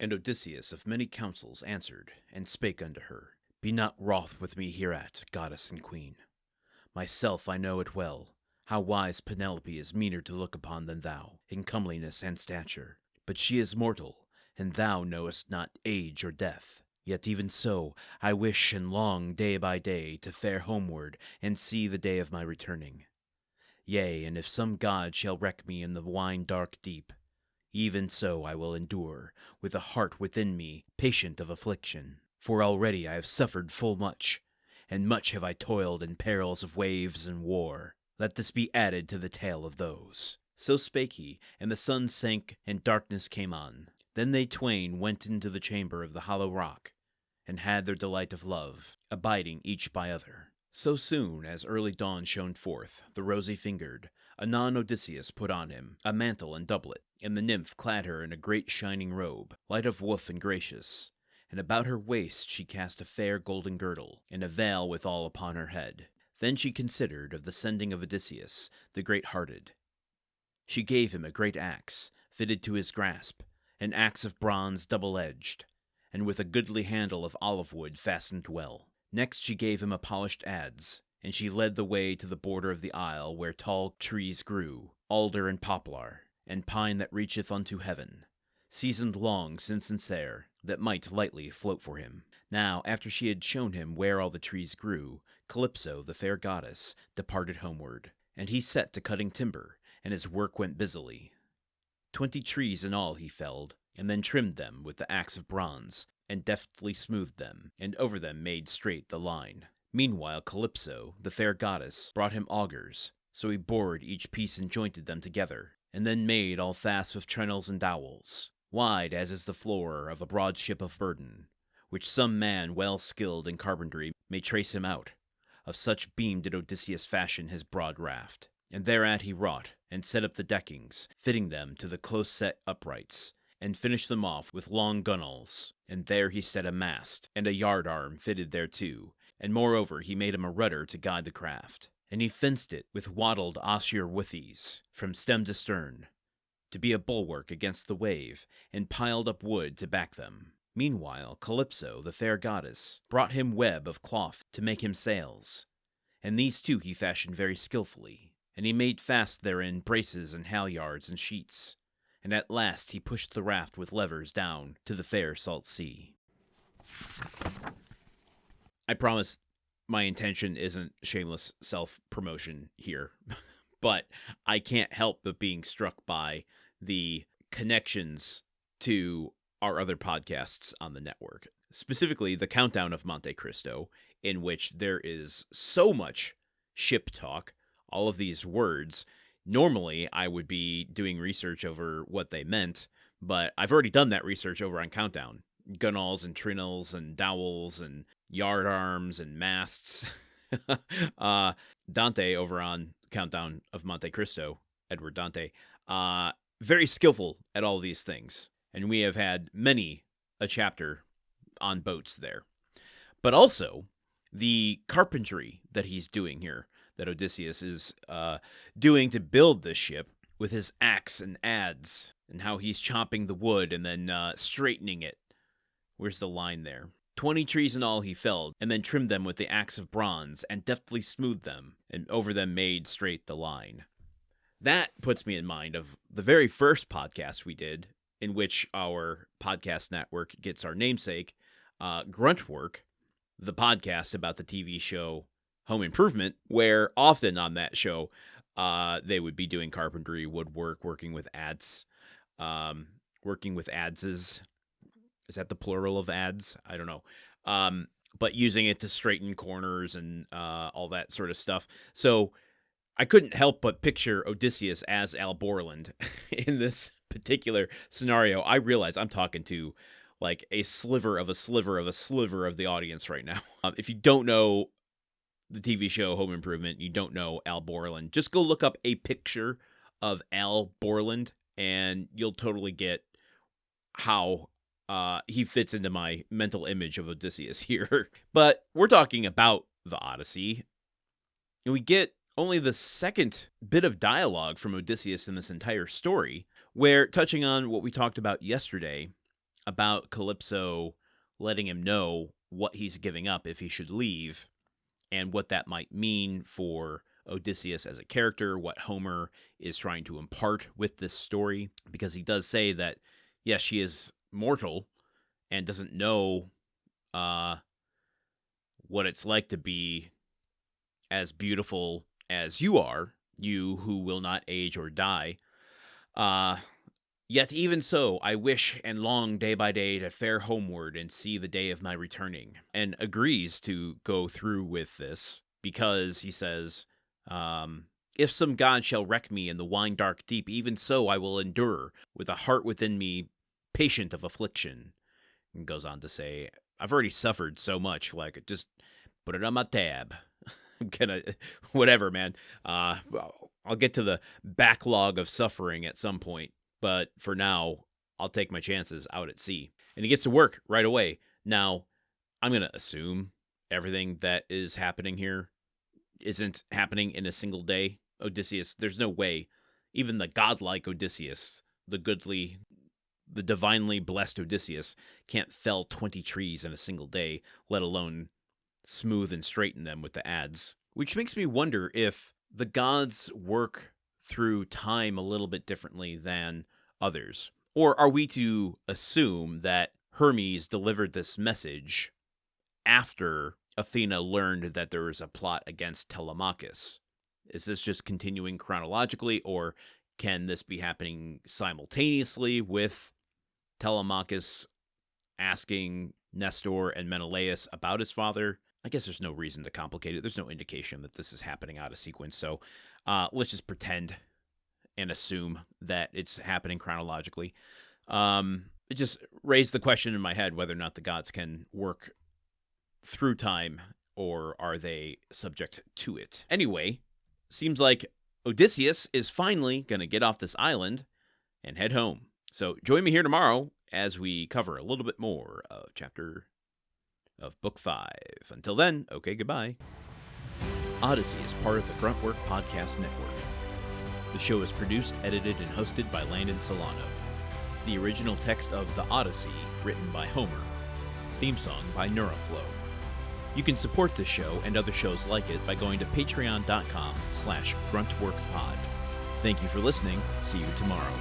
And Odysseus of many counsels answered, and spake unto her, Be not wroth with me hereat, goddess and queen. Myself I know it well, how wise Penelope is meaner to look upon than thou, in comeliness and stature. But she is mortal, and thou knowest not age or death. Yet even so, I wish and long day by day to fare homeward, and see the day of my returning. Yea, and if some god shall wreck me in the wine-dark deep, even so I will endure, with a heart within me patient of affliction. For already I have suffered full much, and much have I toiled in perils of waves and war. Let this be added to the tale of those. So spake he, and the sun sank, and darkness came on. Then they twain went into the chamber of the hollow rock, and had their delight of love, abiding each by other. So soon as early dawn shone forth, the rosy-fingered, anon Odysseus put on him a mantle and doublet, and the nymph clad her in a great shining robe, light of woof and gracious, and about her waist she cast a fair golden girdle, and a veil withal upon her head. Then she considered of the sending of Odysseus, the great-hearted. She gave him a great axe, fitted to his grasp, an axe of bronze double-edged, and with a goodly handle of olive wood fastened well. Next she gave him a polished adze, and she led the way to the border of the isle where tall trees grew, alder and poplar, and pine that reacheth unto heaven, seasoned long since and sere, that might lightly float for him. Now, after she had shown him where all the trees grew, Calypso, the fair goddess, departed homeward, and he set to cutting timber, and his work went busily. 20 trees in all he felled, and then trimmed them with the axe of bronze, and deftly smoothed them, and over them made straight the line. Meanwhile Calypso, the fair goddess, brought him augers, so he bored each piece and jointed them together, and then made all fast with trennels and dowels, wide as is the floor of a broad ship of burden, which some man well skilled in carpentry may trace him out. Of such beam did Odysseus fashion his broad raft, and thereat he wrought, and set up the deckings, fitting them to the close-set uprights, and finished them off with long gunwales, and there he set a mast, and a yard-arm fitted thereto, and moreover he made him a rudder to guide the craft, and he fenced it with wattled osier withies, from stem to stern, to be a bulwark against the wave, and piled up wood to back them. Meanwhile Calypso, the fair goddess, brought him web of cloth to make him sails, and these too he fashioned very skilfully, and he made fast therein braces and halyards and sheets, and at last he pushed the raft with levers down to the fair salt sea. I promise my intention isn't shameless self-promotion here, but I can't help but being struck by the connections to our other podcasts on the network, specifically the Countdown of Monte Cristo, in which there is so much ship talk, all of these words. Normally, I would be doing research over what they meant, but I've already done that research over on Countdown. Gunwales and trennels and dowels and yard arms and masts. Dante over on Countdown of Monte Cristo, Edward Dante, very skillful at all these things. And we have had many a chapter on boats there. But also, the carpentry that he's doing here, that Odysseus is doing to build this ship with his axe and adze, and how he's chopping the wood and then straightening it. Where's the line there? 20 trees in all he felled, and then trimmed them with the axe of bronze, and deftly smoothed them, and over them made straight the line. That puts me in mind of the very first podcast we did, in which our podcast network gets our namesake, Gruntwork, the podcast about the TV show Home Improvement, where often on that show, they would be doing carpentry, woodwork, working with adzes. Is that the plural of adze? I don't know. But using it to straighten corners and all that sort of stuff. So I couldn't help but picture Odysseus as Al Borland in this particular scenario. I realize I'm talking to like a sliver of a sliver of a sliver of the audience right now. If you don't know the TV show Home Improvement, you don't know Al Borland, just go look up a picture of Al Borland and you'll totally get how he fits into my mental image of Odysseus here. But we're talking about the Odyssey, and we get only the second bit of dialogue from Odysseus in this entire story, where, touching on what we talked about yesterday, about Calypso letting him know what he's giving up if he should leave, and what that might mean for Odysseus as a character, what Homer is trying to impart with this story, because he does say that, yes, she is mortal and doesn't know what it's like to be as beautiful as you are, you who will not age or die. Yet even so, I wish and long day by day to fare homeward and see the day of my returning, and agrees to go through with this because, he says, if some god shall wreck me in the wine-dark deep, even so I will endure, with a heart within me patient of affliction. And goes on to say, I've already suffered so much, like, just put it on my tab. I'm gonna, whatever, man. I'll get to the backlog of suffering at some point, but for now, I'll take my chances out at sea. And he gets to work right away. Now, I'm gonna assume everything that is happening here isn't happening in a single day. Odysseus, there's no way, even the godlike Odysseus, the goodly, the divinely blessed Odysseus, can't fell 20 trees in a single day, let alone smooth and straighten them with the adze. Which makes me wonder if the gods work through time a little bit differently than others. Or are we to assume that Hermes delivered this message after Athena learned that there was a plot against Telemachus? Is this just continuing chronologically, or can this be happening simultaneously with Telemachus asking Nestor and Menelaus about his father? I guess there's no reason to complicate it. There's no indication that this is happening out of sequence. So let's just pretend and assume that it's happening chronologically. It just raised the question in my head whether or not the gods can work through time, or are they subject to it? Anyway, seems like Odysseus is finally going to get off this island and head home. So join me here tomorrow as we cover a little bit more of Book 5. Until then, okay, goodbye. Odyssey is part of the Gruntwork Podcast Network. The show is produced, edited, and hosted by Landon Solano. The original text of The Odyssey, written by Homer. Theme song by Neuroflow. You can support this show and other shows like it by going to patreon.com/gruntworkpod. Thank you for listening. See you tomorrow.